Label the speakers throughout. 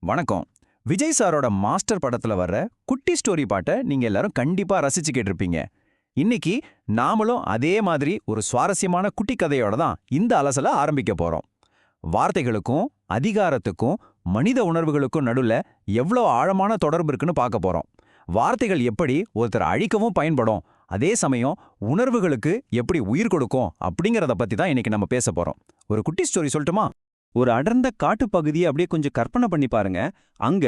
Speaker 1: வணக்கம். விஜய் சாரோட மாஸ்டர் படத்துல வர்ற குட்டி ஸ்டோரி பாட்டை நீங்க எல்லாரும் கண்டிப்பா ரசிச்சு கேட்டிருப்பீங்க. இன்னைக்கு நாமளும் அதே மாதிரி ஒரு சுவாரஸ்யமான குட்டி கதையோட தான் இந்த அலசல ஆரம்பிக்க போறோம். வார்த்தைகளுக்கும் அதிகாரத்துக்கும் மனித உணர்வுகளுக்கும் நடுவுல எவ்வளோ ஆழமான தொடர்பு இருக்குன்னு பார்க்க போறோம். வார்த்தைகள் எப்படி ஒருத்தர் அழிக்கவும் பயன்படும், அதே சமயம் உணர்வுகளுக்கு எப்படி உயிர் கொடுக்கும் அப்படிங்கறத பத்தி தான் இன்னைக்கு நம்ம பேச போறோம். ஒரு குட்டி ஸ்டோரி சொல்லட்டுமா?
Speaker 2: ஒரு அடர்ந்த காட்டுப்பகுதியை அப்படியே கொஞ்சம் கற்பனை பண்ணி பாருங்க. அங்க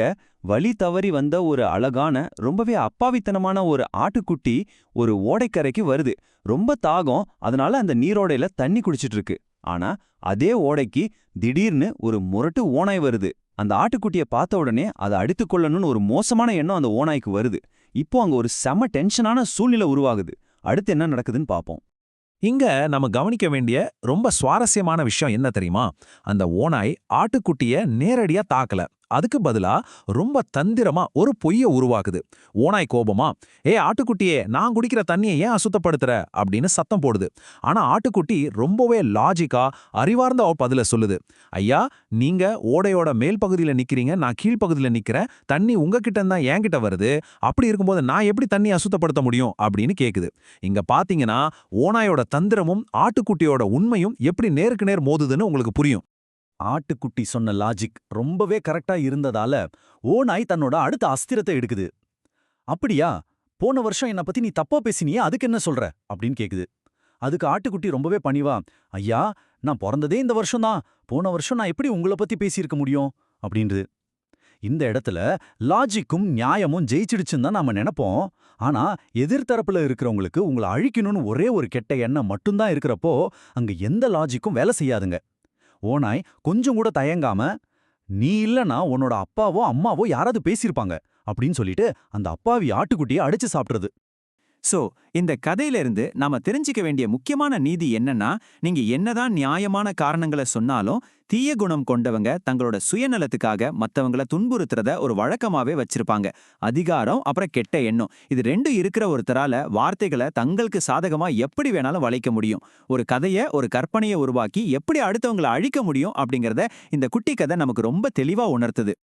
Speaker 2: வழி தவறி வந்த ஒரு அழகான ரொம்பவே அப்பாவித்தனமான ஒரு ஆட்டுக்குட்டி ஒரு ஓடைக்கரைக்கு வருது. ரொம்ப தாகம், அதனால அந்த நீரோடையில தண்ணி குடிச்சிட்டு இருக்கு. ஆனா அதே ஓடைக்கு திடீர்னு ஒரு முரட்டு ஓநாய் வருது. அந்த ஆட்டுக்குட்டியை பார்த்த உடனே அதை அடித்துக் கொள்ளணும்னு ஒரு மோசமான எண்ணம் அந்த ஓநாய்க்கு வருது. இப்போ அங்க ஒரு செம டென்ஷனான சூழ்நிலை உருவாகுது. அடுத்து என்ன நடக்குதுன்னு பார்ப்போம்.
Speaker 3: இங்க நம்ம கவனிக்க வேண்டிய ரொம்ப சுவாரஸ்யமான விஷயம் என்ன தெரியுமா? அந்த ஓநாய் ஆட்டுக்குட்டிய நேரடியா தாக்கல. அதுக்கு பதிலா ரொம்ப தந்திரமா ஒரு பொய்ய உருவாக்குது. ஓநாய் கோபமா, ஆட்டுக்குட்டியே, நான் குடிக்கிற தண்ணியை ஏன் அசுத்தப்படுத்துற அப்படின்னு சத்தம் போடுது. ஆனா ஆட்டுக்குட்டி ரொம்பவே லாஜிக்கா அறிவார்ந்த பதில சொல்லுது. ஐயா, நீங்க ஓடையோட மேல் பகுதியில நிக்கிறீங்க, நான் கீழ்ப்பகுதியில நிக்கிறேன். தண்ணி உங்ககிட்ட தான் என்கிட்ட வருது. அப்படி இருக்கும்போது நான் எப்படி தண்ணி அசுத்தப்படுத்த முடியும் அப்படின்னு கேக்குது. இங்க பாத்தீங்கன்னா ஓநாயோட தந்திரமும் ஆட்டுக்குட்டியோட உண்மையும் எப்படி நேருக்கு நேர் மோதுதுன்னு உங்களுக்கு புரியும்.
Speaker 2: ஆட்டுக்குட்டி சொன்ன லாஜிக் ரொம்பவே கரெக்டா இருந்ததால ஓநாய் தன்னோட அடுத்த அஸ்திரத்தை எடுக்குது. அப்படியா, போன வருஷம் என்ன பத்தி நீ தப்பா பேசினியே, அதுக்கு என்ன சொல்ற அப்படின்னு கேக்குது. அதுக்கு ஆட்டுக்குட்டி ரொம்பவே பணிவா, ஐயா, நான் பிறந்ததே இந்த வருஷம்தான். போன வருஷம் நான் எப்படி உங்களை பத்தி பேசியிருக்க முடியும் அப்படின்றது. இந்த இடத்துல லாஜிக்கும் நியாயமும் ஜெயிச்சிடுச்சுன்னு தான் நாம நினைப்போம். ஆனா எதிர்த்தரப்புல இருக்கிறவங்களுக்கு உங்களை அழிக்கணும்னு ஒரே ஒரு கெட்ட எண்ணம் மட்டும்தான் இருக்கிறப்போ அங்க எந்த லாஜிக்கும் வேலை செய்யாதுங்க. ஓநாய் கொஞ்சம் கூட தயங்காம, நீ இல்லனா உன்னோட அப்பாவோ அம்மாவோ யாராவது பேசியிருப்பாங்க அப்படின்னு சொல்லிட்டு அந்த அப்பாவி ஆட்டுக்குட்டியை அடிச்சு சாப்பிடுறது.
Speaker 1: சோ இந்த கதையில இருந்து நாம தெரிஞ்சுக்க வேண்டிய முக்கியமான நீதி என்னன்னா, நீங்க என்னதான் நியாயமான காரணங்களை சொன்னாலும் தீய குணம் கொண்டவங்க தங்களோட சுயநலத்துக்காக மத்தவங்கள துன்புறுத்துறத ஒரு வழக்கமாவே வச்சிருப்பாங்க. அதிகாரம் அப்புறம் கெட்ட எண்ணம், இது ரெண்டும் இருக்கிற ஒருத்தரால வார்த்தைகளை தங்களுக்கு சாதகமா எப்படி வேணாலும் வளைக்க முடியும். ஒரு கதைய, ஒரு கற்பனையை உருவாக்கி எப்படி அடுத்தவங்களை அழிக்க முடியும் அப்படிங்கறத இந்த குட்டி கதை நமக்கு ரொம்ப தெளிவா உணர்த்துது.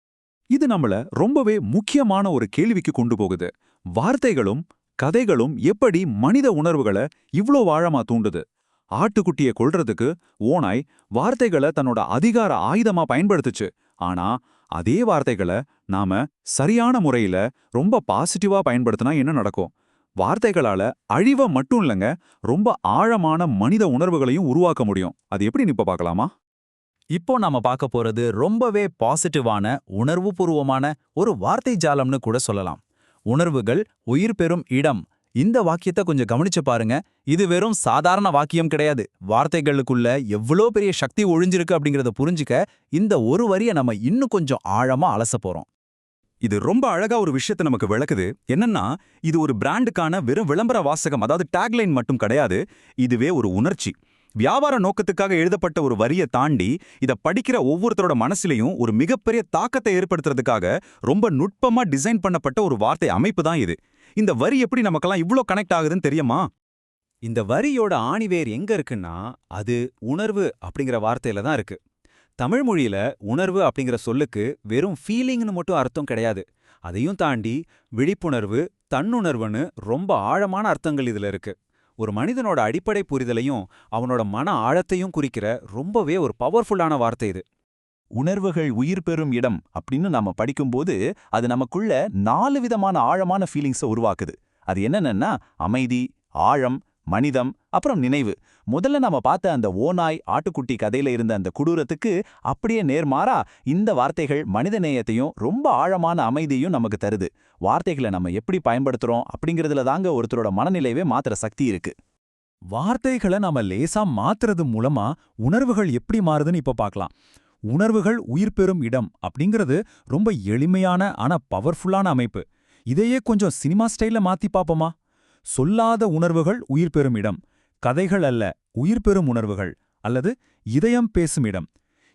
Speaker 3: இது நம்மள ரொம்பவே முக்கியமான ஒரு கேள்விக்கு கொண்டு போகுது. வார்த்தைகளும் கதைகளும் எப்படி மனித உணர்வுகளை இவ்ளோ ஆழமா தூண்டுது? ஆட்டுக்குட்டியை கொல்றதுக்கு ஓநாய் வார்த்தைகளை தன்னோட அதிகார ஆயுதமா பயன்படுத்துச்சு. ஆனா அதே வார்த்தைகளை நாம சரியான முறையில ரொம்ப பாசிட்டிவா பயன்படுத்தினா என்ன நடக்கும்? வார்த்தைகளால அழிவை மட்டும் இல்லைங்க, ரொம்ப ஆழமான மனித உணர்வுகளையும் உருவாக்க முடியும். அது எப்படி இப்ப பார்க்கலாமா?
Speaker 2: இப்போ நாம பார்க்க போறது ரொம்பவே பாசிட்டிவான உணர்வுபூர்வமான ஒரு வார்த்தை ஜாலம்னு கூட சொல்லலாம். உணர்வுகள் உயிர் பெறும் இடம். இந்த வாக்கியத்தை கொஞ்சம் கவனிச்சு பாருங்க. இது வெறும் சாதாரண வாக்கியம் கிடையாது. வார்த்தைகளுக்குள்ள எவ்வளோ பெரிய சக்தி ஒழிஞ்சிருக்கு அப்படிங்கறத புரிஞ்சுக்க இந்த ஒரு வரிய நம்ம இன்னும் கொஞ்சம் ஆழமா அலச போறோம்.
Speaker 4: இது ரொம்ப அழகா ஒரு விஷயத்தை நமக்கு விளக்குது. என்னன்னா, இது ஒரு பிராண்டுக்கான வெறும் விளம்பர வாசகம், அதாவது டேக்லைன் மட்டும் கிடையாது. இதுவே ஒரு உணர்ச்சி. வியாபார நோக்கத்துக்காக எழுதப்பட்ட ஒரு வரியை தாண்டி இதை படிக்கிற ஒவ்வொருத்தரோட மனசுலையும் ஒரு மிகப்பெரிய தாக்கத்தை ஏற்படுத்துறதுக்காக ரொம்ப நுட்பமா டிசைன் பண்ணப்பட்ட ஒரு வார்த்தை அமைப்பு தான் இது. இந்த வரி எப்படி நமக்கெல்லாம் இவ்ளோ கனெக்ட் ஆகுதுன்னு தெரியுமா?
Speaker 2: இந்த வரியோட ஆணிவேர் எங்க இருக்குன்னா, அது உணர்வு அப்படிங்கிற வார்த்தையில தான் இருக்கு. தமிழ் மொழியில உணர்வு அப்படிங்கிற சொல்லுக்கு வெறும் ஃபீலிங்னு மட்டும் அர்த்தம் கிடையாது. அதையும் தாண்டி விழிப்புணர்வு, தன்னுணர்வுன்னு ரொம்ப ஆழமான அர்த்தங்கள் இதுல இருக்கு. ஒரு மனிதனோட அடிப்படை புரிதலையும் அவனோட மன ஆழத்தையும் குறிக்கிற ரொம்பவே ஒரு பவர்ஃபுல்லான வார்த்தை இது.
Speaker 1: உணர்வுகள் உயிர் பெறும் இடம் அப்படின்னு நாம படிக்கும்போது அது நமக்குள்ள 4 விதமான ஆழமான ஃபீலிங்ஸை உருவாக்குது. அது என்னென்னா அமைதி, ஆழம், மனிதம், அப்புறம் நினைவு. முதல்ல நாம பார்த்த அந்த ஓநாய் ஆட்டுக்குட்டி கதையில இருந்த அந்த கொடூரத்துக்கு அப்படியே நேர்மாறா இந்த வார்த்தைகள் மனித நேயத்தையும் ரொம்ப ஆழமான அமைதியையும் நமக்கு தருது. வார்த்தைகளை நம்ம எப்படி பயன்படுத்துறோம் அப்படிங்கிறதுல தாங்க ஒருத்தரோட மனநிலைவே மாத்திர சக்தி இருக்கு.
Speaker 3: வார்த்தைகளை நாம லேசா மாத்துறது மூலமா உணர்வுகள் எப்படி மாறுதுன்னு இப்ப பார்க்கலாம். உணர்வுகள் உயிர் பெறும் இடம் அப்படிங்கிறது ரொம்ப எளிமையான ஆனா பவர்ஃபுல்லான அமைப்பு. இதையே கொஞ்சம் சினிமா ஸ்டைல்ல மாத்தி பாப்போமா? சொல்லாத உணர்வுகள் உயிர் பெறும் இடம், கதைகள் அல்ல உயிர் பெறும் உணர்வுகள், அல்லது இதயம் பேசும் இடம்.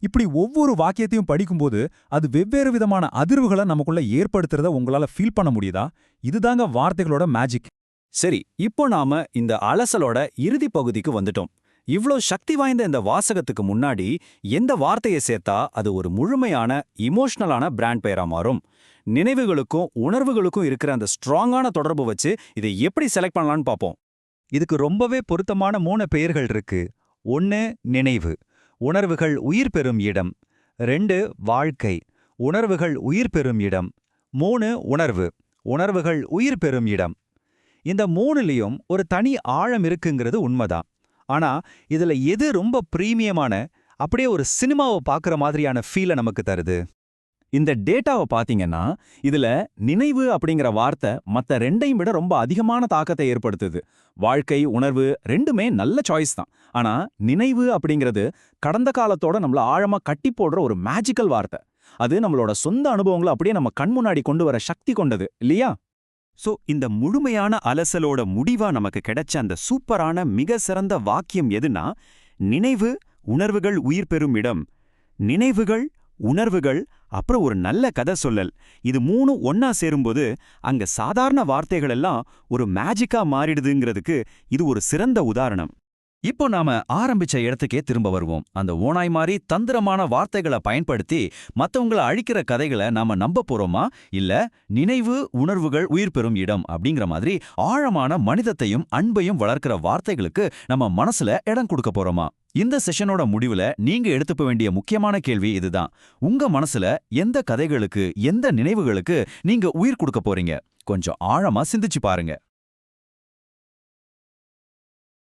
Speaker 3: இப்படி ஒவ்வொரு வாக்கியத்தையும் படிக்கும்போது அது வெவ்வேறு விதமான அதிர்வுகளை நமக்குள்ள ஏற்படுத்துறத உங்களால ஃபீல் பண்ண முடியுதா? இதுதாங்க வார்த்தைகளோட மேஜிக்.
Speaker 2: சரி, இப்போ நாம இந்த அலசலோட இறுதி பகுதிக்கு வந்துட்டோம். இவ்ளோ சக்தி வாய்ந்த இந்த வாசகத்துக்கு முன்னாடி எந்த வார்த்தையை சேர்த்தா அது ஒரு முழுமையான இமோஷனலான பிராண்ட் பெயரா மாறும்? நினைவுகளுக்கும் உணர்வுகளுக்கும் இருக்கிற அந்த ஸ்ட்ராங்கான தொடர்பு வச்சு இதை எப்படி செலக்ட் பண்ணலாம்னு பார்ப்போம்.
Speaker 5: இதுக்கு ரொம்பவே பொருத்தமான 3 பெயர்கள் இருக்கு. 1 நினைவு, உணர்வுகள் உயிர் பெறும் இடம். 2 வாழ்க்கை, உணர்வுகள் உயிர் பெறும் இடம். 3 உணர்வு, உணர்வுகள் உயிர் பெறும் இடம். இந்த 3லயும் ஒரு தனி ஆழம் இருக்குங்கிறது உண்மைதான். ஆனா இதுல எது ரொம்ப பிரீமியமான, அப்படியே ஒரு சினிமாவை பார்க்குற மாதிரியான ஃபீலை நமக்கு தருது?
Speaker 2: இந்த டேட்டாவை பாத்தீங்கன்னா இதுல நினைவு அப்படிங்கிற வார்த்தை மத்த 2ஐயும் விட ரொம்ப அதிகமான தாக்கத்தை ஏற்படுத்துது. வாழ்க்கை, உணர்வு ரெண்டுமே நல்ல சாய்ஸ் தான். ஆனா நினைவு அப்படிங்கிறது கடந்த காலத்தோட நம்மள ஆழமா கட்டி போடுற ஒரு மேஜிக்கல் வார்த்தை. அது நம்மளோட சொந்த அனுபவங்களை அப்படியே நம்ம கண் முன்னாடி கொண்டு வர சக்தி கொண்டது இல்லையா?
Speaker 4: சோ இந்த முழுமையான அலசலோட முடிவா நமக்கு கிடைச்ச அந்த சூப்பரான மிக சிறந்த வாக்கியம் எதுனா, நினைவு உணர்வுகள் உயிர் பெறும் இடம். நினைவுகள், உணர்வுகள், அப்புறம் ஒரு நல்ல கதை சொல்லல், இது 3 ஒன்னா சேரும்போது அங்க சாதாரண வார்த்தைகள் எல்லாம் ஒரு மேஜிக்கா மாறிடுதுங்கிறதுக்கு இது ஒரு சிறந்த உதாரணம்.
Speaker 2: இப்போ நாம ஆரம்பிச்ச இடத்துக்கே திரும்ப வருவோம். அந்த ஓநாய் மாதிரி தந்திரமான வார்த்தைகளை பயன்படுத்தி மத்தவங்கள அழிக்கிற கதைகளை நாம நம்ப போறோமா, இல்ல நினைவு உணர்வுகள் உயிர் பெறும் இடம் அப்படிங்கிற மாதிரி ஆழமான மனிதத்தையும் அன்பையும் வளர்க்கிற வார்த்தைகளுக்கு நம்ம மனசுல இடம் கொடுக்க போறோமா? இந்த செஷனோட முடிவுல நீங்க எடுத்துக்க வேண்டிய முக்கியமான கேள்வி இதுதான். உங்க மனசுல எந்த கதைகளுக்கு, எந்த நினைவுகளுக்கு நீங்க உயிர் கொடுக்க போறீங்க? கொஞ்சம் ஆழமா சிந்திச்சு பாருங்க.